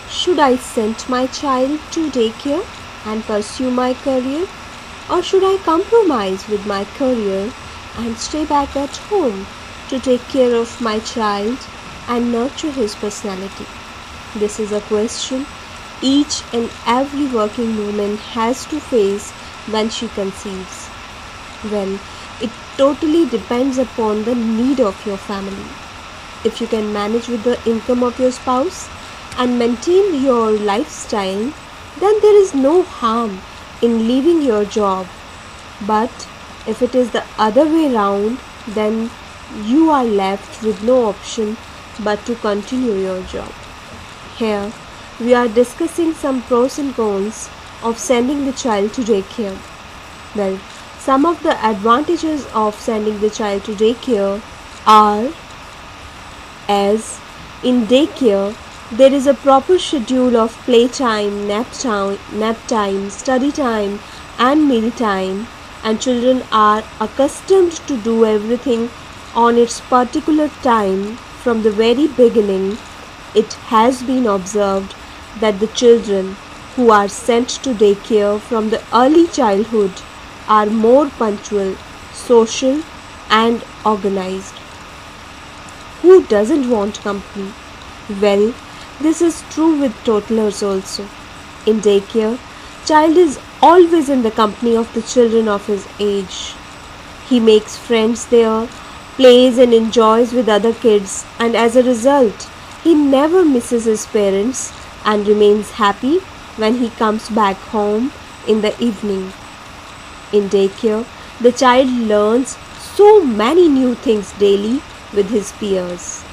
Should I send my child to daycare and pursue my career, or should I compromise with my career and stay back at home to take care of my child and nurture his personality? This is a question each and every working woman has to face when she conceives. Well, it totally depends upon the need of your family. If you can manage with the income of your spouse and maintain your lifestyle, then there is no harm in leaving your job. But if it is the other way around, then you are left with no option but to continue your job. Here, we are discussing some pros and cons of sending the child to daycare. Well, some of the advantages of sending the child to daycare are, as in daycare, there is a proper schedule of playtime, nap time, study time, and meal time, and children are accustomed to do everything on its particular time from the very beginning. It has been observed that the children who are sent to daycare from the early childhood are more punctual, social, and organized. Who doesn't want company? Well, this is true with toddlers also. In daycare, child is always in the company of the children of his age. He makes friends there, plays and enjoys with other kids, and as a result, he never misses his parents and remains happy when he comes back home in the evening. In daycare, the child learns so many new things daily with his peers.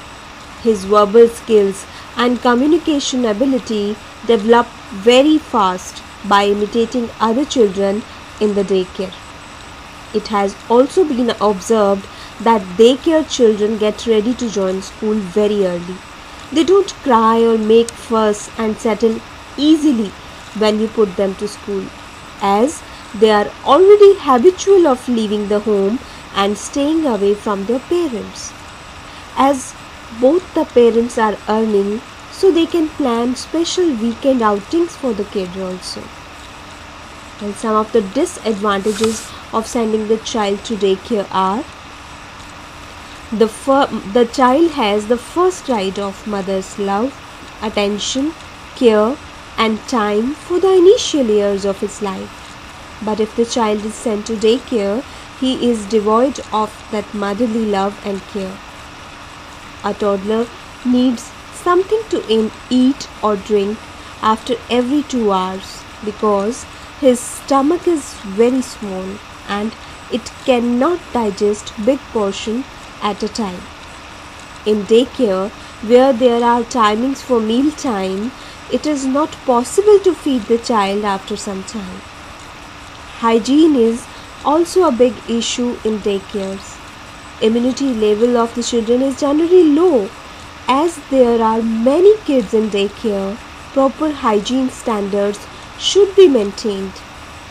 His verbal skills and communication ability develop very fast by imitating other children in the daycare. It has also been observed that daycare children get ready to join school very early. They don't cry or make fuss and settle easily when you put them to school, as they are already habitual of leaving the home and staying away from their parents. As both the parents are earning, so they can plan special weekend outings for the kids also. And some of the disadvantages of sending the child to daycare are: the child has the first right of mother's love, attention, care, and time for the initial years of his life. But if the child is sent to daycare, he is devoid of that motherly love and care. A toddler needs something to eat or drink after every 2 hours because his stomach is very small and it cannot digest big portion at a time. In daycare, where there are timings for meal time, it is not possible to feed the child after some time. Hygiene is also a big issue in daycares. Immunity level of the children is generally low. As there are many kids in daycare, proper hygiene standards should be maintained.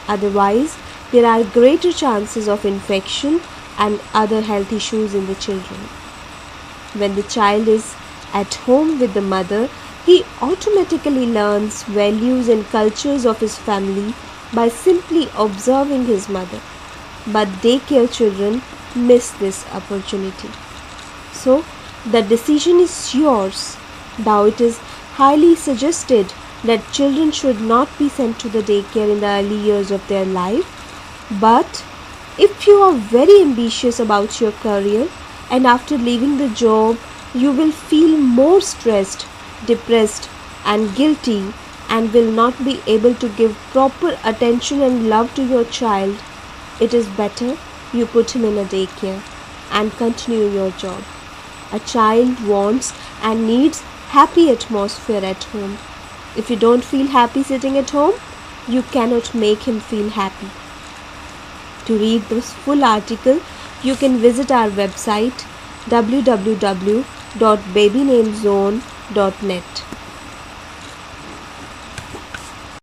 Otherwise, there are greater chances of infection and other health issues in the children. When the child is at home with the mother, he automatically learns values and cultures of his family by simply observing his mother. But daycare children miss this opportunity. So, the decision is yours. Now it is highly suggested that children should not be sent to the daycare in the early years of their life. But if you are very ambitious about your career and after leaving the job you will feel more stressed, depressed and guilty and will not be able to give proper attention and love to your child, it is better you put him in a daycare and continue your job. A child wants and needs happy atmosphere at home. If you don't feel happy sitting at home, you cannot make him feel happy. To read this full article, you can visit our website www.babynamezone.net.